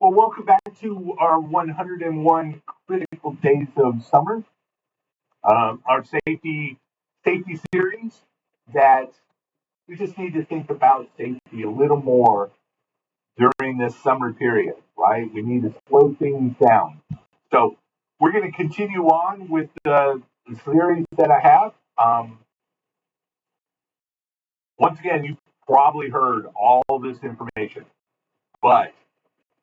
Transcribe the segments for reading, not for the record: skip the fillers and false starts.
Well, welcome back to our 101 critical days of summer, our safety series. That we just need to think about safety a little more during this summer period, right? We need to slow things down. So we're going to continue on with the series that I have. Once again, you've probably heard all this information, but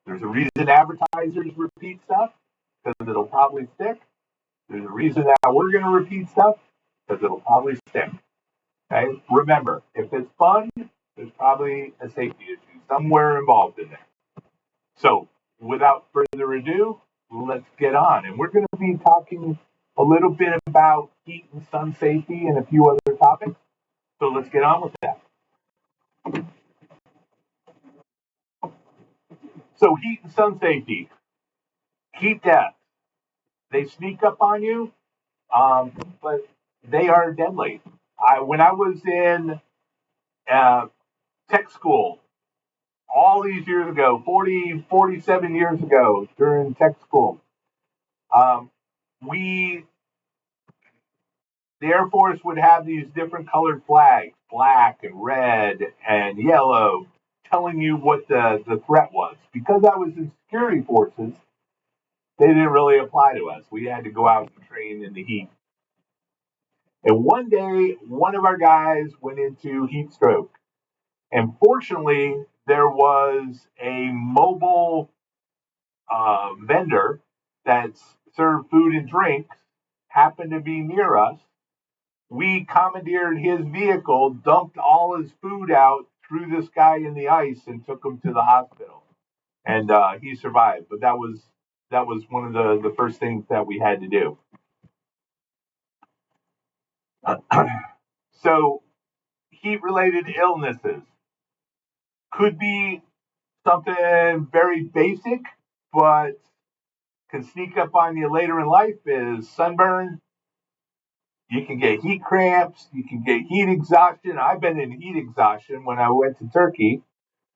there's a reason advertisers repeat stuff because it'll probably stick. There's a reason that we're going to repeat stuff because it'll probably stick. Okay. Remember, if it's fun, there's probably a safety issue somewhere involved in there. So, without further ado, let's get on. And we're going to be talking a little bit about heat and sun safety and a few other topics. So, let's get on with that. So, heat and sun safety, heat death. They sneak up on you, but they are deadly. When I was in tech school, all these years ago, 47 years ago, during tech school, um, we, the Air Force would have these different colored flags, black and red and yellow, telling you what the threat was. Because I was in security forces, they didn't really apply to us. We had to go out and train in the heat. And one day, one of our guys went into heat stroke. And fortunately, there was a mobile vendor that served food and drinks, happened to be near us. We commandeered his vehicle, dumped all his food out, threw this guy in the ice, and took him to the hospital. And he survived. But that was one of the first things that we had to do. So, heat-related illnesses could be something very basic, but can sneak up on you later in life is sunburn. You can get heat cramps. You can get heat exhaustion. I've been in heat exhaustion when I went to Turkey,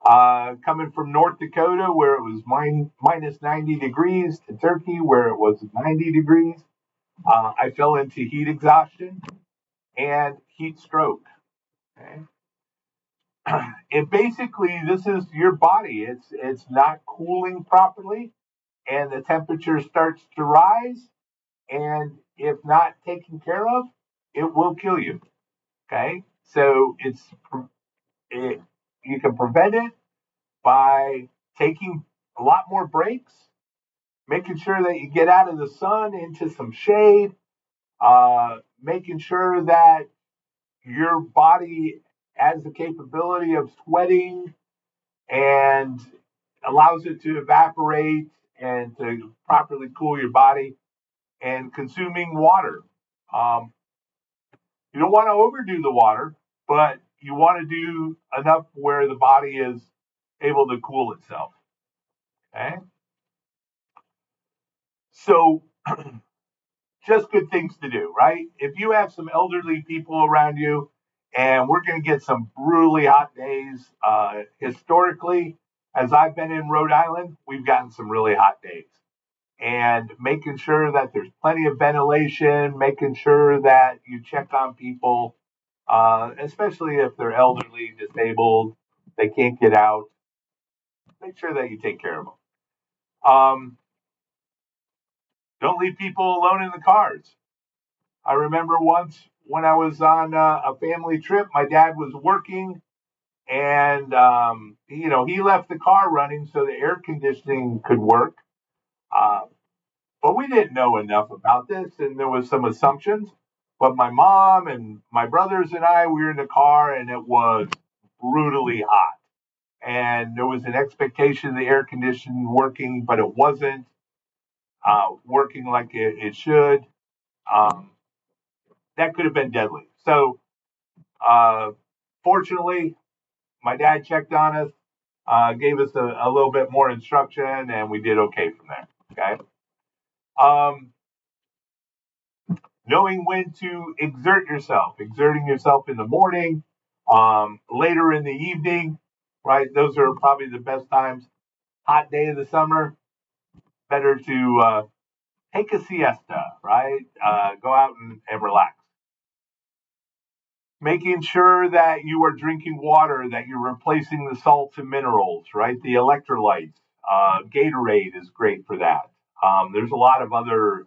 coming from North Dakota where it was minus 90 degrees to Turkey where it was 90 degrees. I fell into heat exhaustion and heat stroke. Okay. And basically, this is your body. It's not cooling properly, and the temperature starts to rise. And if not taken care of, it will kill you. Okay, so you can prevent it by taking a lot more breaks, making sure that you get out of the sun into some shade, making sure that your body has the capability of sweating and allows it to evaporate and to properly cool your body, and consuming water. Um, you don't want to overdo the water, but you want to do enough where the body is able to cool itself. Okay. So, just good things to do, right? If you have some elderly people around you, and we're going to get some brutally hot days, historically, as I've been in Rhode Island, we've gotten some really hot days. And making sure that there's plenty of ventilation, making sure that you check on people, especially if they're elderly, disabled, they can't get out. Make sure that you take care of them. Don't leave people alone in the cars. I remember once when I was on a family trip, my dad was working, and he left the car running so the air conditioning could work. Uh, but we didn't know enough about this, and there was some assumptions. But my mom and my brothers and I, we were in the car, and it was brutally hot. And there was an expectation of the air conditioning working, but it wasn't working like it should. Um, that could have been deadly. So, uh, fortunately, my dad checked on us, gave us a little bit more instruction, and we did okay from there. Okay. Um, Knowing when to exerting yourself in the morning, later in the evening, right? Those are probably the best times. hot day of the summer, better to take a siesta, right? Go out and relax. Making sure that you are drinking water, that you're replacing the salts and minerals, right? The electrolytes. Gatorade is great for that. There's a lot of other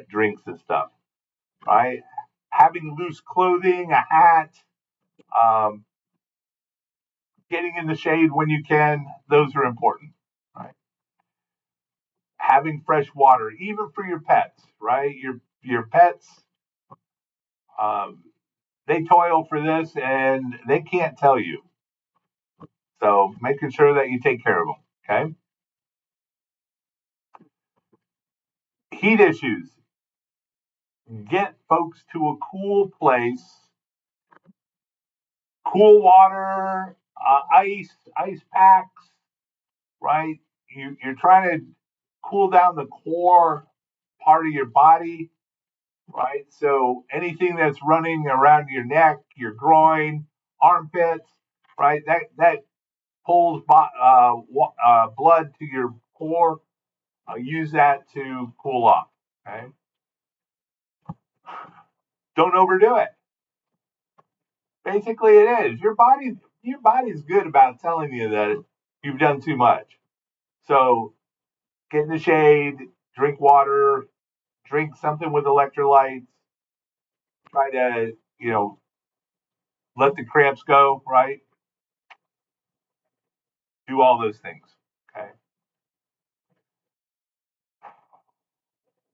drinks and stuff, right? Having loose clothing, a hat, um, getting in the shade when you can, those are important, right? Having fresh water, even for your pets, right? Your pets, um, they toil for this and they can't tell you. So making sure that you take care of them. Okay. Heat issues. Get folks to a cool place, cool water, ice packs, right? You're trying to cool down the core part of your body, right? So anything that's running around your neck, your groin, armpits, right? That pulls blood to your core. Use that to cool off. Okay. Don't overdo it. Basically, it is your body's good about telling you that you've done too much. So get in the shade, drink water, drink something with electrolytes. Try to let the cramps go. Right. Do all those things. Okay.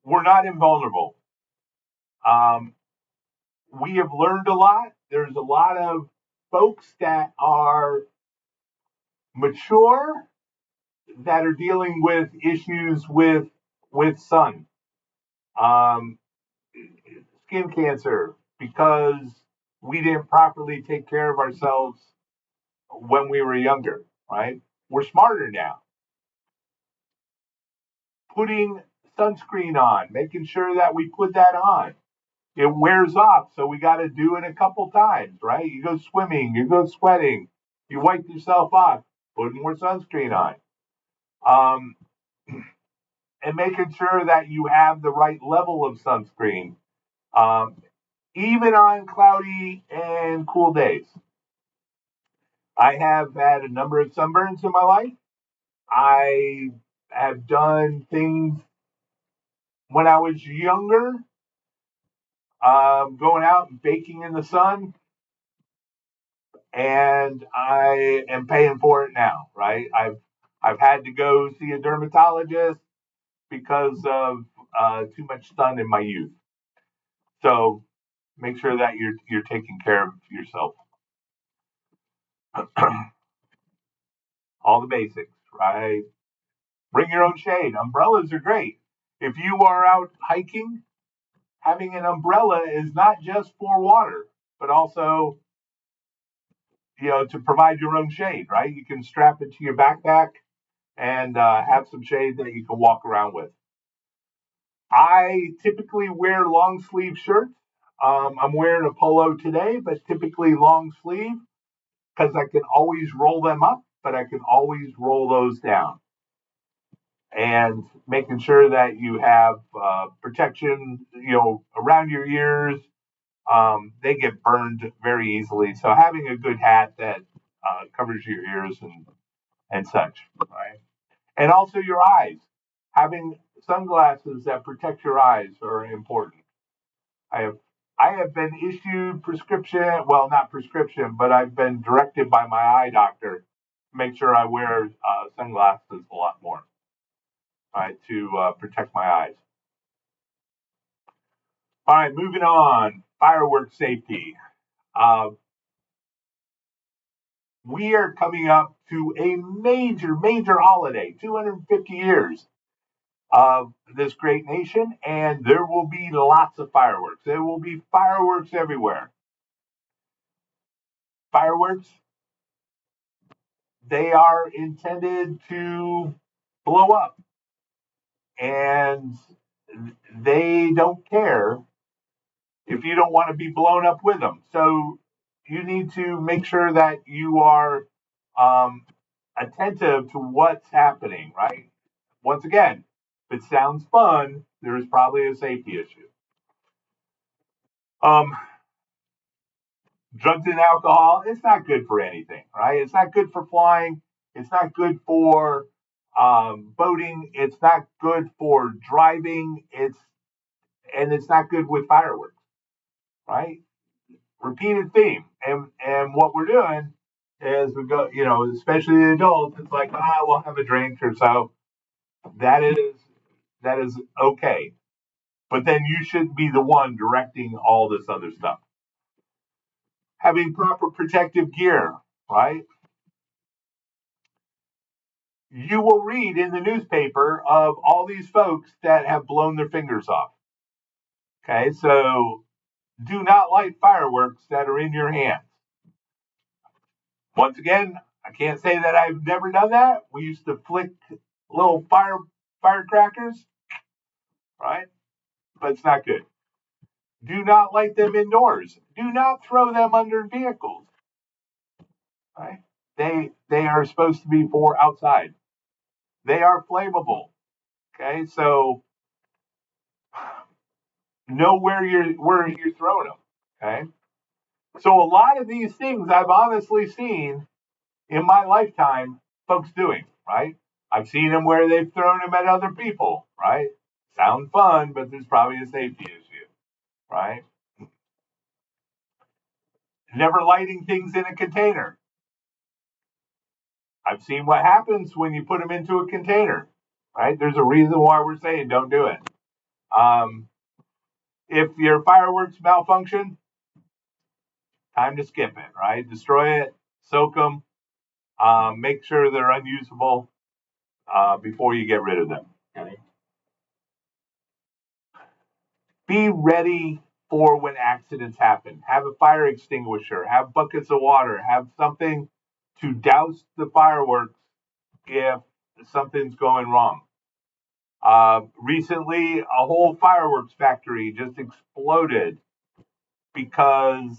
We're not invulnerable. Um, we have learned a lot. There's a lot of folks that are mature that are dealing with issues with sun, um, skin cancer, because we didn't properly take care of ourselves when we were younger. Right? We're smarter now. Putting sunscreen on, making sure that we put that on. It wears off, so we got to do it a couple times, right? You go swimming, you go sweating, you wipe yourself off, put more sunscreen on, um, and making sure that you have the right level of sunscreen, um, even on cloudy and cool days. I have had a number of sunburns in my life. I have done things when I was younger, going out and baking in the sun, and I am paying for it now. Right? I've had to go see a dermatologist because of too much sun in my youth. So make sure that you're taking care of yourself. All the basics, right? Bring your own shade. Umbrellas are great. If you are out hiking, having an umbrella is not just for water, but also to provide your own shade. Right? You can strap it to your backpack and have some shade that you can walk around with. I typically wear long sleeve shirts. I'm wearing a polo today, but typically long sleeve because I can always roll them up, but I can always roll those down. And making sure that you have protection, around your ears. They get burned very easily. So having a good hat that covers your ears and such, right? And also your eyes. Having sunglasses that protect your eyes are important. I have I have been issued prescription, well, not prescription, but I've been directed by my eye doctor to make sure I wear sunglasses a lot more, right, to protect my eyes. All right, moving on. Fireworks safety. Uh, we are coming up to a major, major holiday, 250 years of this great nation, and there will be lots of fireworks. There will be fireworks everywhere. Fireworks, they are intended to blow up, and they don't care if you don't want to be blown up with them. So you need to make sure that you are um, attentive to what's happening, right? Once again, if it sounds fun, there's probably a safety issue. Um, Drugs and alcohol, it's not good for anything, right? It's not good for flying. It's not good for boating. It's not good for driving. It's not good with fireworks, right? Repeated theme. And what we're doing is we go, especially the adults, it's like, we'll have a drink or so. That is okay. But then you shouldn't be the one directing all this other stuff. Having proper protective gear, right? You will read in the newspaper of all these folks that have blown their fingers off. Okay, so do not light fireworks that are in your hands. Once again, I can't say that I've never done that. We used to flick little firecrackers, right? But it's not good. Do not light them indoors. Do not throw them under vehicles, right? They are supposed to be for outside. They are flammable. Okay, so know where you're throwing them. Okay. So a lot of these things I've honestly seen in my lifetime folks doing, right? I've seen them where they've thrown them at other people, right? Sound fun, but there's probably a safety issue, right? Never lighting things in a container. I've seen what happens when you put them into a container, right? There's a reason why we're saying don't do it. Um, if your fireworks malfunction, time to skip it, right? Destroy it, soak them, make sure they're unusable before you get rid of them. Okay? Be ready for when accidents happen. Have a fire extinguisher, have buckets of water, have something to douse the fireworks if something's going wrong. Recently, a whole fireworks factory just exploded because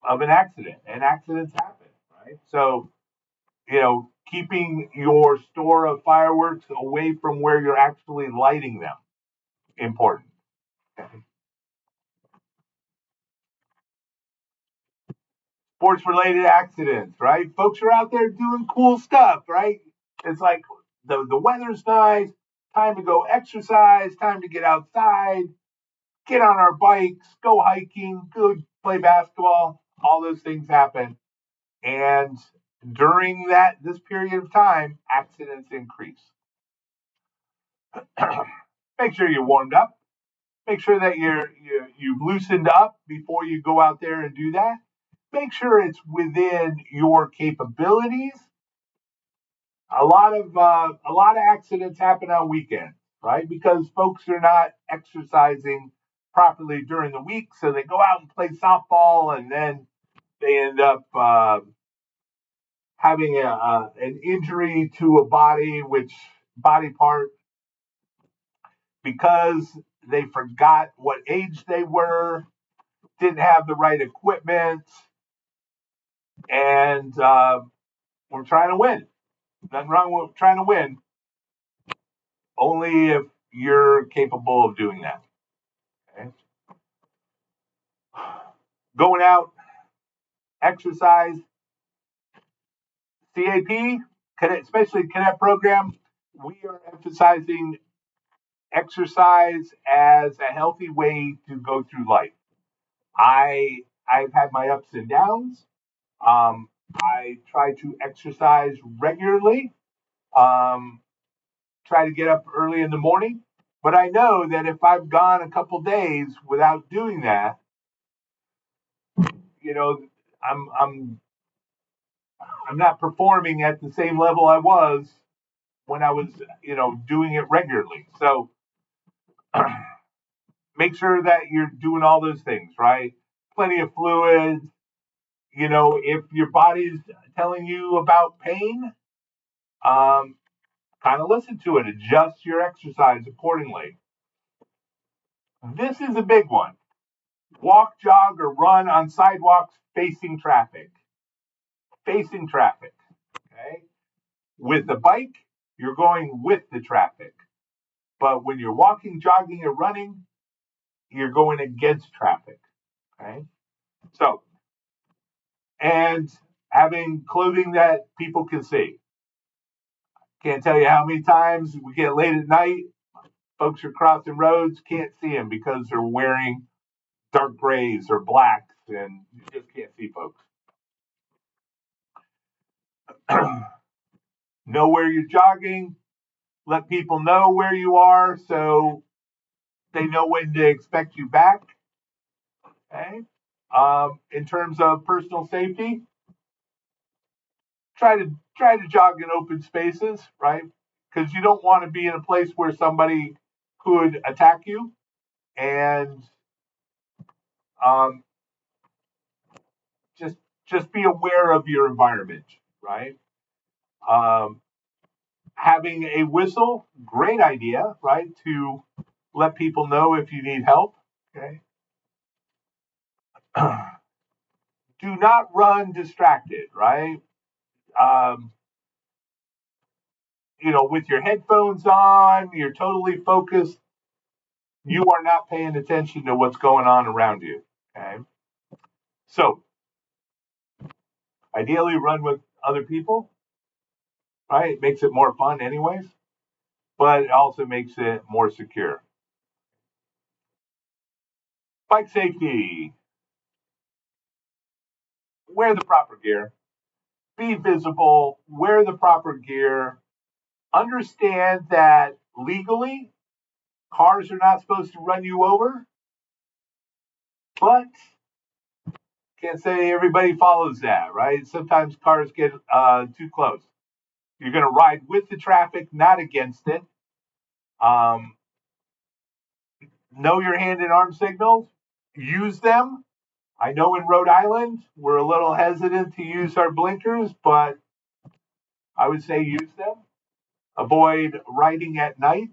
of an accident, and accidents happen, right? So, keeping your store of fireworks away from where you're actually lighting them, important. Sports related accidents, right? Folks are out there doing cool stuff, right? It's like the weather's nice, time to go exercise, time to get outside, get on our bikes, go hiking, go play basketball. All those things happen. And during this period of time, accidents increase. Make sure you're warmed up. Make sure that you've loosened up before you go out there and do that. Make sure it's within your capabilities. A lot of accidents happen on weekends, right? Because folks are not exercising properly during the week, so they go out and play softball, and then they end up having an injury to a body part because they forgot what age they were, didn't have the right equipment, and we're trying to win. Nothing wrong with trying to win, only if you're capable of doing that. Okay? Going out, exercise, CAP, cadet, especially cadet program, we are emphasizing exercise as a healthy way to go through life. I've had my ups and downs. I try to exercise regularly. Um, Try to get up early in the morning. But I know that if I've gone a couple days without doing that, you know, I'm I'm I'm not performing at the same level I was when I was, doing it regularly. So make sure that you're doing all those things, right? Plenty of fluids. If your body's telling you about pain, um, kind of listen to it. Adjust your exercise accordingly. This is a big one. Walk, jog, or run on sidewalks facing traffic. Facing traffic. Okay. With the bike, you're going with the traffic. But when you're walking, jogging, or running, you're going against traffic. Okay. So, and having clothing that people can see. Can't tell you how many times we get late at night, folks are crossing roads, can't see them because they're wearing dark grays or blacks, and you just can't see folks. Know where you're jogging, let people know where you are so they know when to expect you back. Okay. In terms of personal safety, try to jog in open spaces, right? Because you don't want to be in a place where somebody could attack you, and um, just just be aware of your environment, right? Um, Having a whistle, great idea, right? To let people know if you need help. Okay. Do not run distracted, right? Um, with your headphones on, you're totally focused. You are not paying attention to what's going on around you. Okay. So ideally run with other people, right? It makes it more fun anyways, but it also makes it more secure. Bike safety, wear the proper gear, be visible, wear the proper gear, understand that legally cars are not supposed to run you over, but can't say everybody follows that, right? Sometimes cars get too close. You're going to ride with the traffic, not against it. Um, know your hand and arm signals, use them. I know in Rhode Island, we're a little hesitant to use our blinkers, but I would say use them. Avoid riding at night,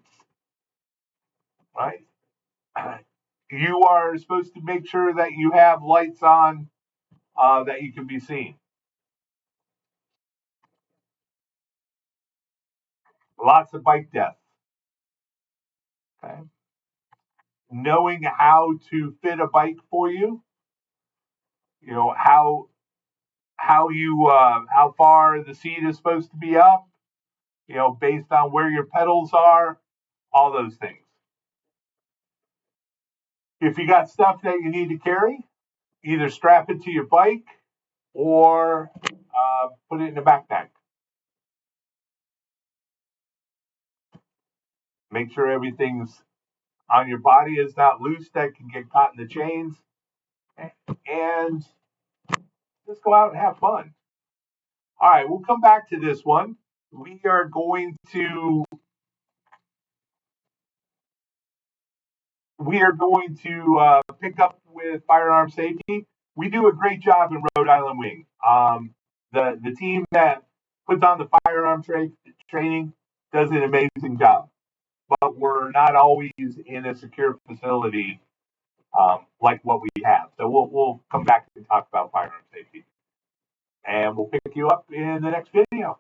right? You are supposed to make sure that you have lights on that you can be seen. Lots of bike deaths. Okay. Knowing how to fit a bike for you, how far the seat is supposed to be up, based on where your pedals are, all those things. If you got stuff that you need to carry, either strap it to your bike or put it in a backpack. Make sure everything's on your body is not loose that can get caught in the chains, and just go out and have fun. All right, we'll come back to this one. We are going to pick up with firearm safety. We do a great job in Rhode Island Wing. The team that puts on the firearm training does an amazing job, but we're not always in a secure facility like what we have. So we'll come back and talk about firearm safety, and we'll pick you up in the next video.